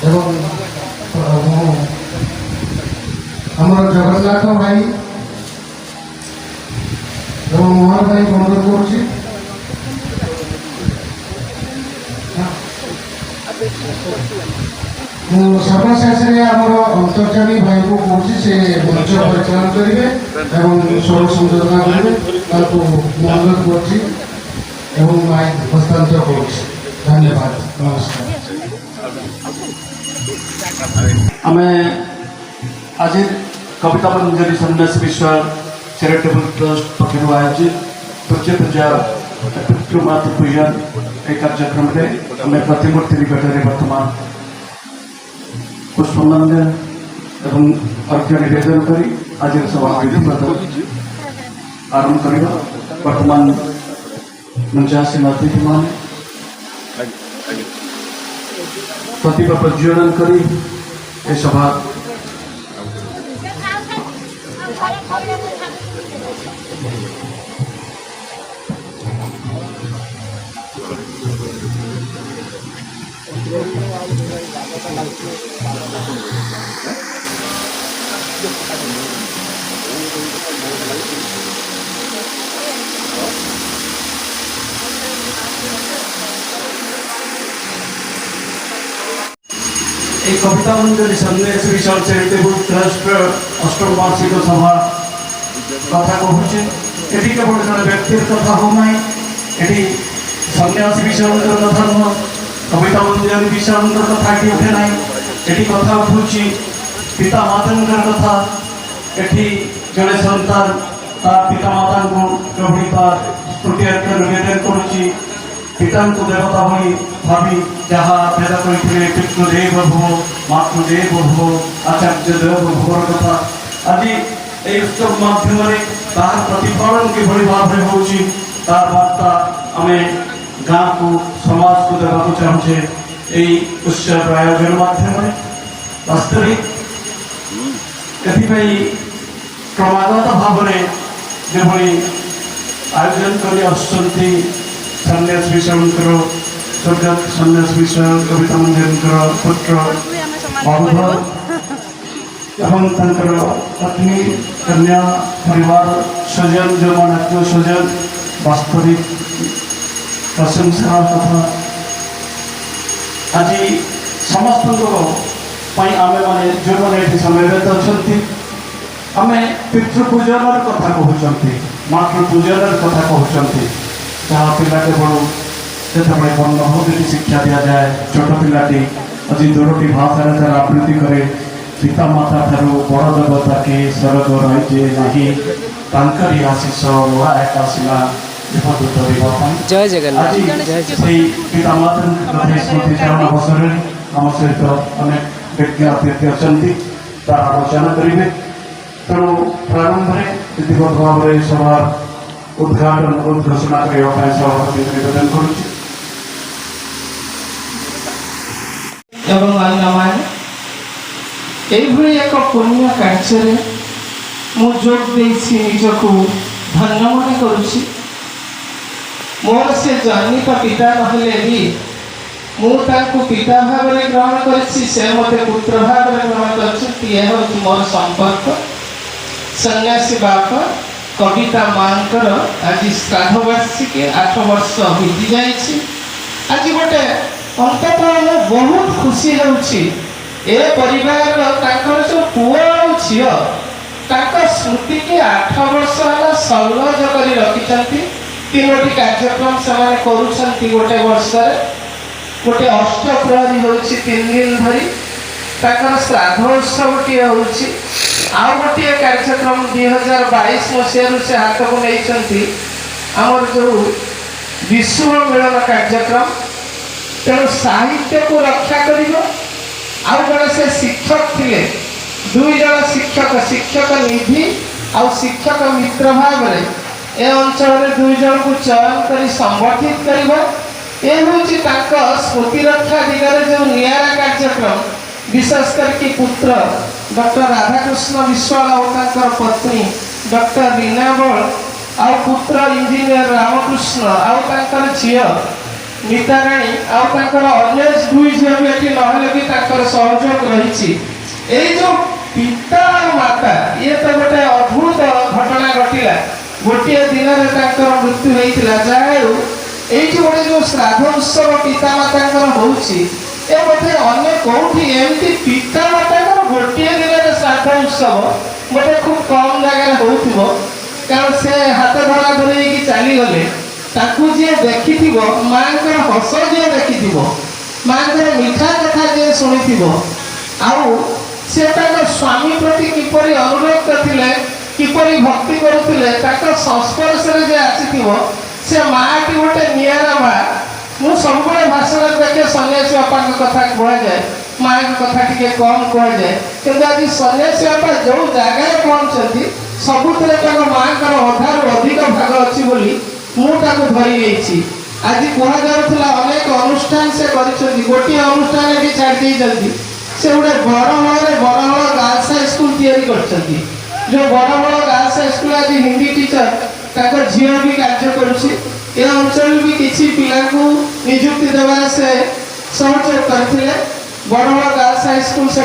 এবং আমার জগন্নাথ ভাই এবং মোহন ভাই অনুরোধ করছি সর্বশেষে আমার অন্তর্যামী ভাইকে কହୁଛି সে মঞ্চ পরিচালনা করবে এবং স্বর সংযোজনা করবে তাকে অনুরোধ করছি এবং মাইক হস্তান্তর করছি। ধন্যবাদ, নমস্কার। ଆମେ ଆଜି କବିତା ମଞ୍ଜରୀ ସନ୍ନ୍ୟାସ ବିଶ୍ୱ ଚାରିଟେବଲ୍ ଟ୍ରଷ୍ଟ ପକ୍ଷରୁ ଆୟୋଜିତ ପୂଜ୍ୟ ପୂଜା ପିତୃମାତୃ ପୂଜନ ଏହି କାର୍ଯ୍ୟକ୍ରମରେ ଆମେ ପ୍ରତିମୂର୍ତ୍ତି ନିକଟରେ ବର୍ତ୍ତମାନ ପୁଷ୍ପମାଲ୍ୟ ଏବଂ ଅର୍ଘ୍ୟ ନିବେଦନ କରି ଆଜିର ସଭାବିଧି ଆରମ୍ଭ କରିବା। ବର୍ତ୍ତମାନ ମଞ୍ଚାସୀନ ଅତିଥିମାନେ ପ୍ରତିଭା ପ୍ରଜ୍ୱଳନ କରି ଏ ସଭା এই কবিতা মঞ্জরি সন্ন্যাস বিশাল চ্যারিটেবল ট্রষ্টর অষ্টম বার্ষিক সভা কথা কହୁଛି। এটি কেবল জଣେ ব্যক্তির কথা হো নাই, এটি সন্ন্যাস বিশালଙ୍କର কথা নୁହଁ, কবিতা মঞ্জরি বিশালଙ୍କର কথা এটি উঠে নাই। এটি কথা উঠୁଛି পিতা মাতাଙ୍କର କଥା। এটি ଜଣେ ସନ୍ତାନ ତାର ପିତା ମାତାଙ୍କୁ ପ୍ରଭୁ ତାର ତ୍ରୁଟି ନିବେଦନ କରୁଛି। ପିତାଙ୍କୁ ଦେବତା ଭଳି ଭାବି ଯାହା ଭେଦ କରିଥିଲେ ପିତୃଦେବ ଭୁବ ମାତୃଦେବ ଭୁବ ଆଚାର୍ଯ୍ୟ ଦେବ ଭୁବର କଥା ଆଜି এই উৎসব মাধ্যমে তার প্রতিফলন কিভাবে ভাবে হচ্ছে তার বার্তা আমি গাঁকু সমাজকে দেওয়া চাহুছে এই উৎসব আয়োজন মাধ্যমে। বাস্তবিক এথিপাই ক্রমাগত ভাবে যেভাবে আয়োজন করে আসছেন সন্ন্যাস বিশ্বଙ୍କର স্বর্গত সন্ন্যাস বিশ্ব কবিতা মঞ্জରୀଙ୍କର পুত্র বাবুধ এবং তাঁর পত্নী কন্যা পরিবার স্বজন ଯେଉଁମାନେ ଆତ୍ମୀୟ ସ୍ୱଜନ ବାସ୍ତବିକ ପ୍ରଶଂସା କଥା। ଆଜି ସମସ୍ତଙ୍କ ପାଇଁ ଆମେମାନେ ଯେଉଁମାନେ ଏଠି ସମବେତ ଅଛନ୍ତି ଆମେ ପିତୃପୂଜନର କଥା କହୁଛନ୍ତି, ମାତୃ ପୂଜନର କଥା କହୁଛନ୍ତି। ଯାହା ପିଲାଟେ ବଳୁ ଯେତେବେଳେ ବନ୍ଧ ହଉଟି ଶିକ୍ଷା ଦିଆଯାଏ, ଛୋଟ ପିଲାଟି ଆଜି ଦୂରଟି ଭାଷାରେ ତାର ଆବୃତ୍ତି କରେ ପିତା ମାତା ଠାରୁ ବଡ଼ ଦେବତା କି ସ୍ୱର୍ଗ ରହିଛି ନାହିଁ, ତାଙ୍କରି ଆଶିଷ ନୂଆ ଏକ ଆସିଲା ବିପଦୂତ ଦେବା ପାଇଁ। ଜୟ ଜଗନ୍ନାଥ। ଆଜି ସେଇ ପିତା ମାତାଙ୍କ ସ୍ମୃତି ଚାରଣ ଅବସରରେ ଆମ ସହିତ ଅନେକ ବ୍ୟକ୍ତି ଅତିଥି ଅଛନ୍ତି, ତାର ଆଲୋଚନା କରିବେ। ତେଣୁ ପ୍ରାରମ୍ଭରେ ବିଧିବଦ୍ଧ ଭାବରେ ସଭାର ଉଦ୍ଘାଟନ ଘୋଷଣା କରିବା ପାଇଁ ସଭାପତିଙ୍କୁ ନିବେଦନ କରୁଛି। ଏବଂ ଅନ୍ୟମାନେ এইভাবে এক পুণ্য কার্যে মু যোগ দিয়েছি, নিজকে ধন্য মনে করছি। মোর সে জন্মিত পিতা নহলে বি মু তাকে পিতা ভাবে গ্রহণ করেছি, সে মতো পুত্র ভাবে গ্রহণ করছি। ইয়ে হচ্ছে মোর সম্পর্ক। সন্ন্যাসী বাপা কবিতা মাঙ্কর আজ শ্রাদ্ধ বার্ষিকী 8 বর্ষ বিতি যাইছি। আজ গোটে অন্তত মু বহুত খুশি হচ্ছে এ পরিবার তাଙ୍କର ଯେଉଁ ପୁଅ ଆଉ ଝିଅ ତାଙ୍କ ସ୍ମୃତିକି 8 ବର୍ଷ ହେଲା ସଂଲଗ୍ନ କରି ରଖିଛନ୍ତି। 3ଟି କାର୍ଯ୍ୟକ୍ରମ ସେମାନେ କରୁଛନ୍ତି ଗୋଟେ ବର୍ଷରେ। ଗୋଟେ ଅଷ୍ଟପ୍ରହରୀ ହେଉଛି 3 ଦିନ ଧରି, ତାଙ୍କର ଶ୍ରାଦ୍ଧ ଉତ୍ସବଟିଏ ହେଉଛି। ଆଉ ଗୋଟିଏ କାର୍ଯ୍ୟକ୍ରମ 2022 ମସିହାରୁ ସେ ହାତକୁ ନେଇଛନ୍ତି ଆମର ଯେଉଁ ବିଷୁବ ମିଳନ କାର୍ଯ୍ୟକ୍ରମ। ତେଣୁ ସାହିତ୍ୟକୁ ରକ୍ଷା କରିବ। ଆଉ ଜଣେ ସେ ଶିକ୍ଷକ ଥିଲେ, 2 ଜଣ ଶିକ୍ଷକ, ଶିକ୍ଷକ ନିଧି ଆଉ ଶିକ୍ଷକ ମିତ୍ର ଭାବରେ ଏ ଅଞ୍ଚଳରେ 2 ଜଣଙ୍କୁ ଚୟନ କରି ସମ୍ବର୍ଦ୍ଧିତ କରିବ। ଏ ହେଉଛି ତାଙ୍କ ସ୍ମୃତି ରକ୍ଷା ଦିଗରେ ଯେଉଁ ନିଆରା କାର୍ଯ୍ୟକ୍ରମ। ବିଶେଷ କରିକି ପୁତ୍ର ଡକ୍ଟର ରାଧାକୃଷ୍ଣ ବିଶ୍ୱାଳ ଆଉ ତାଙ୍କର ପତ୍ନୀ ଡକ୍ଟର ରୀନା ବଳ ଆଉ ପୁତ୍ର ଇଞ୍ଜିନିୟର ରାମକୃଷ୍ଣ ଆଉ ତାଙ୍କର ଝିଅ ମିତାରାଣୀ ଆଉ ତାଙ୍କର ଅନ୍ୟ 2 ଝିଅ ବି ଏଠି ନହେଲେ ବି ତାଙ୍କ सहयोग रही पिता और माता ये तो गोटे अद्भुत घटना घटला गोटे दिन में मृत्यु होता जहाँ ये गोटे जो श्राद्ध उत्सव पिता माता होती बोधे अन्य कौटी एमती पिता माता गोटे दिन में श्राद्ध उत्सव गोटे खूब कम जगह हो कारण से हाथ धरा धरी चलीगले जी देखि माँ हस जी देखि माँ मिठा कथा जी शुणी से स्वामी प्रति किपरि अनुरोध करते किपरि भक्ति करुले संस्पर्श जे आसी से माँ की गोटे निरा माँ मु सब भाषण देखे सन्यासी बापा कथा कहुए माँ कथा टी कम कहुए कि आज सन्यासी बापा जो जगह पहुँचती सबुत माँ अधार अधिक भाग अच्छी मुझे धरी आज कहला अनेक अनुष्ठान से गोटे अनुष्ठान भी छाड़ी से गोटे बड़हल गर्ल्स हाई स्कूल या जो बड़हल गर्ल्स हाई स्कूल आज हिंदी टीचर झी भी कार्य करुच्ची ए अंचल भी किसी पिला निजुक्ति देवार से सहयोग करते बड़हल गर्ल्स हाई स्कूल से